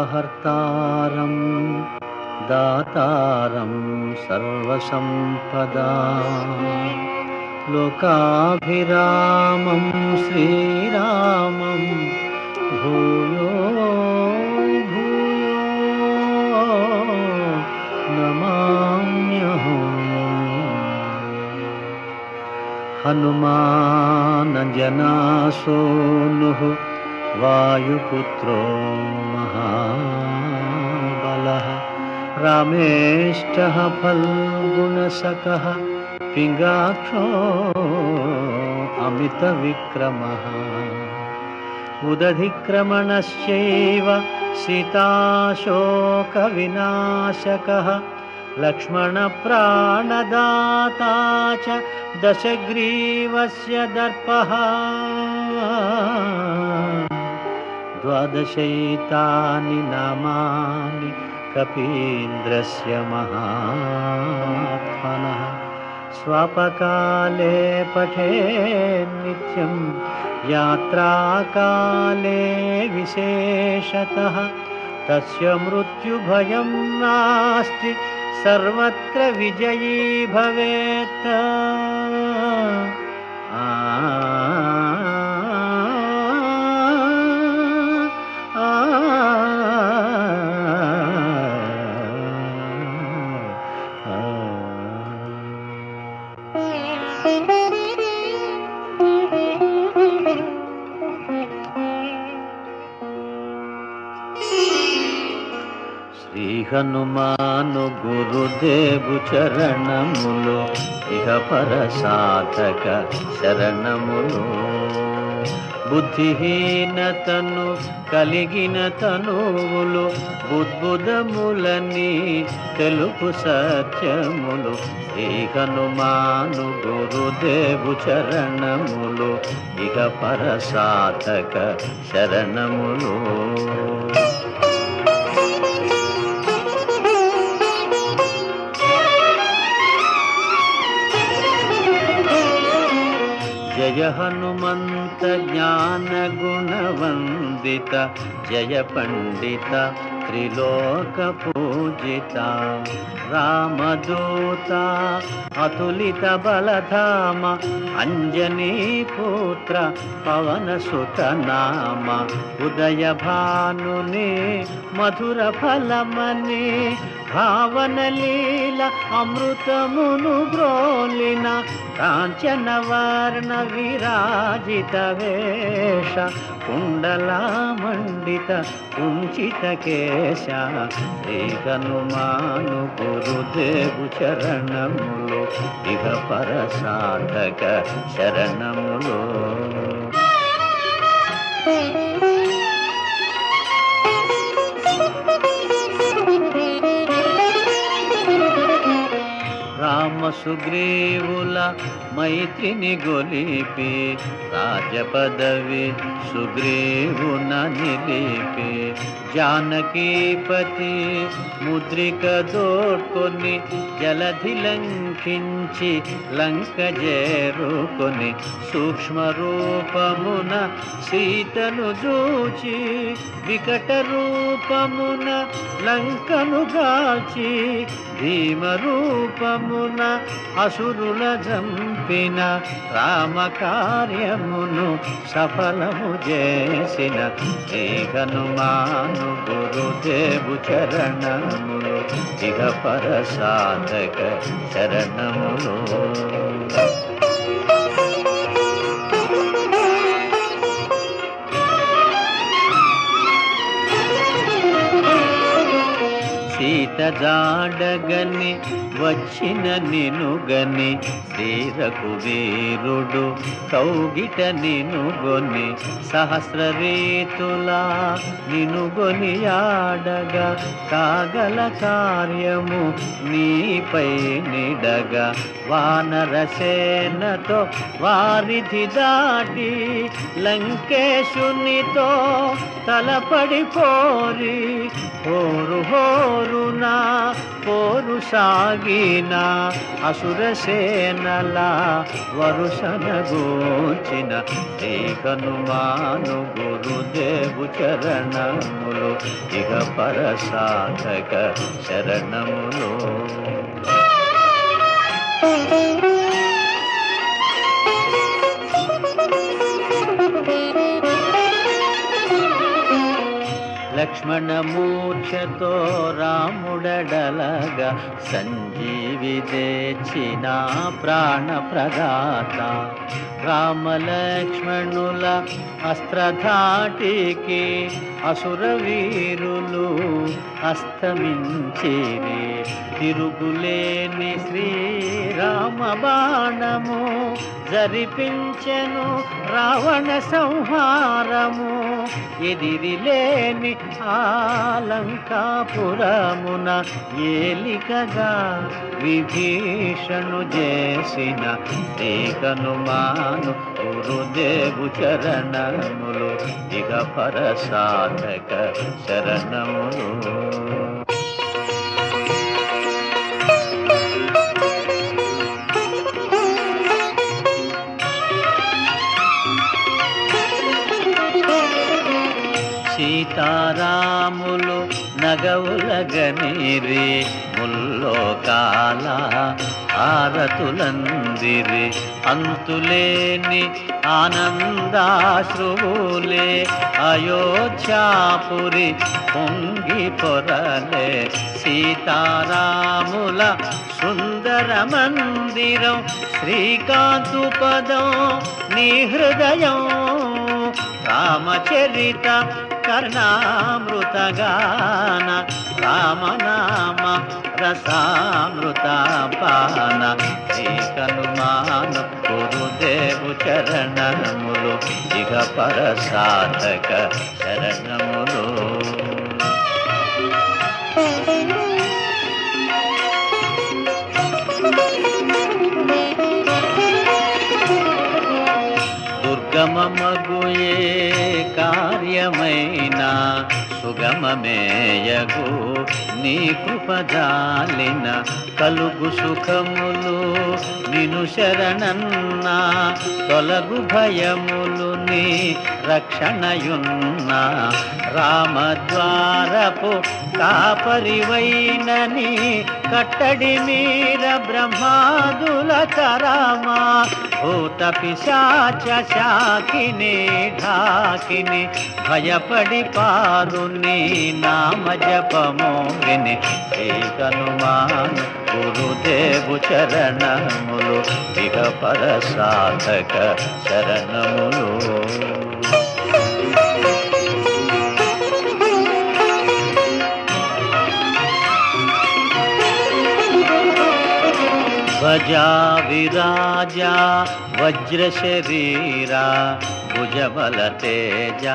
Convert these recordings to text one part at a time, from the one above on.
ఆపదామపహర్తారం దాతారం సర్వసంపదాం లోకాభిరామం శ్రీరామం భూయో భూయో నమామ్యహం. హనుమానజనాసూనుః వాయుపుత్రో మహాబలః రామేష్టః ఫల్గుణసఖః పింగాక్షో అమితవిక్రమః ఉదధిక్రమణశ్చైవ సీతాశోకవినాశకః లక్ష్మణప్రాణదాతా చ దశగ్రీవస్య దర్పః ద్వాదశైతాని నామాని కపీంద్రస్య మహాత్మనః స్వాపకాలే పఠేన్ నిత్యం యాత్రాకాలే విశేషతః తస్య మృత్యుభయం నాస్తి సర్వత్ర విజయీ భవేత్. శ్రీ హనుమాను గురుదేవు చరణములు ఇహ పర సాధక శరణములు. బుద్ధిహీనతను కలిగిన తనువులు బుద్బుదములని తెలుపు సత్యములు. శ్రీ హనుమాను గురుదేవు చరణములు ఇహ పర సాధక శరణములు. జయ హనుమంత జ్ఞాన గుణవందిత జయ పండిత త్రిలోక పూజిత రామదూత అతులిత బలధామ అంజనీ పుత్ర పవన సుత నామ ఉదయ భానుని మధుర ఫలమని భావన లీల అమృతమును బ్రోలిన కాంచన వర్ణ విరాజిత వేష కుండలామండిత కుంచిత కేశ. శ్రీ హనుమాను గురుదేవు చరణములు ఇహ పర సాధక శరణములు. రామ సుగ్రీవుల మైత్రిని గొలిపి రాజపదవి సుగ్రీవున నిలిపి జానకీపతి ముద్రిక దోడ్కొని జలధి లంకించి లంక చేరుకొని సూక్ష్మ రూపమున సీతను చూచి వికట రూపమున లంకను గాల్చి భీమ రూపమున అసురుల జంపిన రామ కార్యమును సఫలము చేసిన శ్రీ హనుమాను గురుదేవు చరణములు ఇహ పర సాధక శరణములు. సీత జాడగని వచ్చిన నినుగని శ్రీరకు వీరుడు కౌగిట నినుగొని సహస్ర రీతులా నినుగొని ఆడగా కాగల కార్యము నీపై నిడగా వానరసేనతో వారిధి దాటి లంకేశునితో తలపడి పోరి హోరు హోరునా పోరి పోరు సాగిన అసురసేనల వరుసనగూర్చిన శ్రీ హనుమాను గురుదేవు చరణములు ఇహ పరసాధక శరణములు. లక్ష్మణమూర్ఛతో రాముడడలగా సంజీవి తెచ్చిన ప్రాణప్రదాత. రామలక్ష్మణుల అస్త్రధాటికి అసురవీరులు అస్తమించిరి. తిరుగులేని శ్రీరామ బాణము జరిపించెను రావణ సంహారము. ఎదిరిలేని ఆలంకాపురమున ఏలికగా విభీషణు చేసిన శ్రీ హనుమాను గురుదేవు చరణములు ఇహ పరసాధక శరణములు. సీతారాములు నగవులగనిరి ముల్లోకాల హారతులందిరి. అంతులేని ఆనందాశ్రువులే అయోధ్యాపురి పొంగి పొరలే. సీతారాముల సుందర మందిరం శ్రీకాంతు పదం నీ హృదయం. రామచరిత కర్ణామృతగాన రామనామ రసామృతపాన. శ్రీ హనుమాను గురుదేవు చరణములు ఇహ పరసాధక శరణములు. దుర్గమమగుయే కార్యమైన సుగమమేయగు నీ కృపజాలిన. కలుగు సుఖములు నిను శరణన్నా తొలగు భయములు నీ రక్షణయున్నా. రామద్వారపు కాపరివైనని కట్టడి మీర బ్రహ్మాదుల తరమా. భూత పిశాచ శాకిని ఢాకిని భయపడి పారు నీ నామ జపము విని. శ్రీ హనుమాను గురుదేవు చరణములు ఇహ పరసాధక శరణములు. ధ్వజా విరాజా వజ్ర శరీరా భుజబల తేజ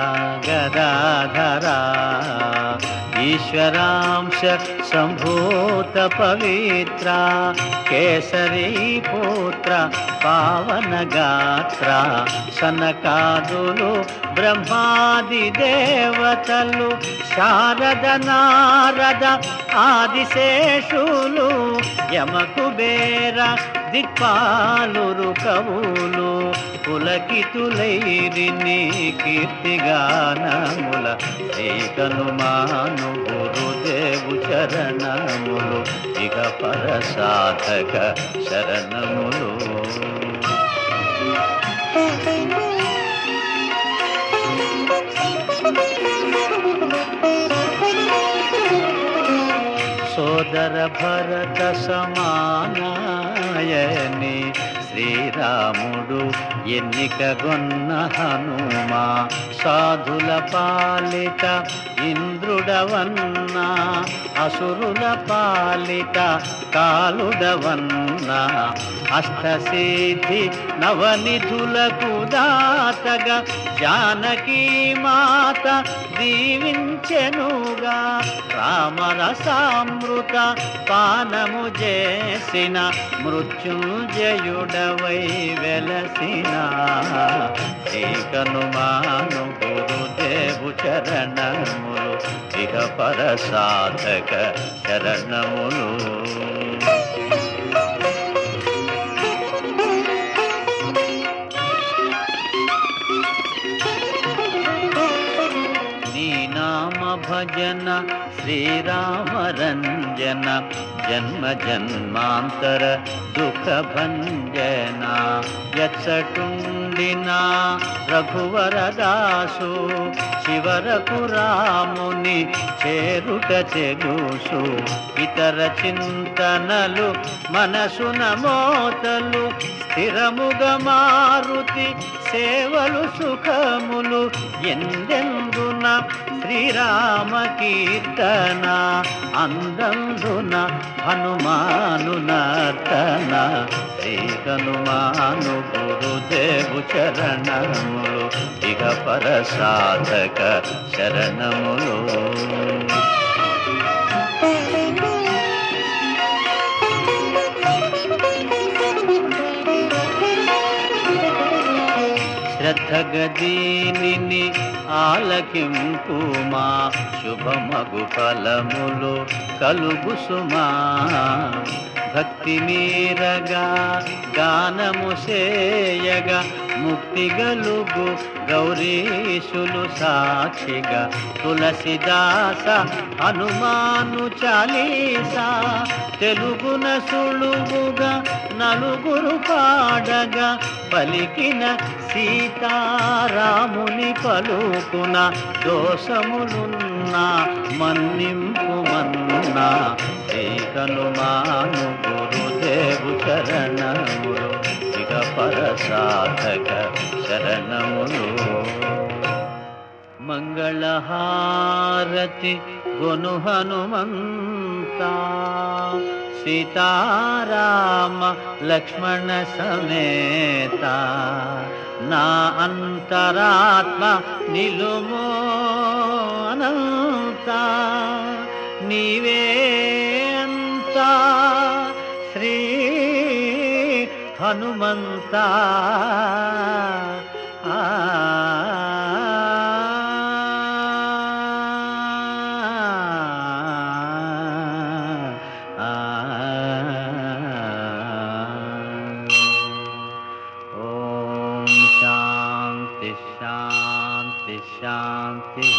గదాధరా. ఈశ్వరాంశ సంభూత పవిత్ర కేసరీ పుత్ర పావన గాత్ర. సనకాదులు బ్రహ్మాది దేవతలు శారద నారద ఆదిశేషులు యమకుబేర దిక్పాలురు కవులు పులకితులైరి నీ కీర్తిగానముల. శ్రీ హనుమాను గురుదేవు చరణములు ఇహ పరసాధక శరణములు. సోదర భరత సమానాయని శ్రీరాముడు ఎన్నికగొన్న హనుమా. సాధుల పాలిత ఇంద్రుడవన్నా అసురుల పాలిత కాలుడవన్నా. అష్టసిద్ధి నవనిధులకు దాతగా జానకీ మాత దీవించెనుగా. రామరసామృత పానము చేసిన మృత్యుంజయుడవై వెలసిన. శ్రీ హనుమాను గురుదేవు చరణములు ఇహ పర సాధక చరణములు. నీ నామ భజన శ్రీరామ రంజన జన్మ జన్మాంతర దుఃఖ భంజన. ఎచ్చటుండినా రఘువరదాసు చివరకు రాముని చేరుట చెగుసు. ఇతర చింతనలు మనసున మోతలు స్థిరముగా మారుతి సేవలు సుఖములు. ఎందెందున శ్రీరామ కీర్తన అందందున హనుమాను నర్తన. శ్రీ హనుమాను గురుదేవు చరణములు ఇహ పర సాధక శరణములు. శ్రద్ధగా దీనిని ఆలకింపుమా శుభమగు ఫలములు కలుగు సుమా. భక్తి మీరగా గానము సేయగా ముక్తి గలుగు గౌరీశులు సాక్షిగా. తులసిదాస హనుమాను చాలీసా తెలుగున సులువుగా నలుగురు పాడగా. పలికిన సీతారాముని పలుకున దోషములున్నా మన్నింపుమన్నా. శ్రీ హనుమాను గురుదేవు చరణములు ఇక పర సాధక శరణములు. మంగళహారతి గొను హనుమంతా సీతారామ లక్ష్మణ సమేత. నా అంతరాత్మ నిలుమో అనంత. నీవే అంతా శ్రీ హనుమంత. శాంతి శాంతి శాంతి.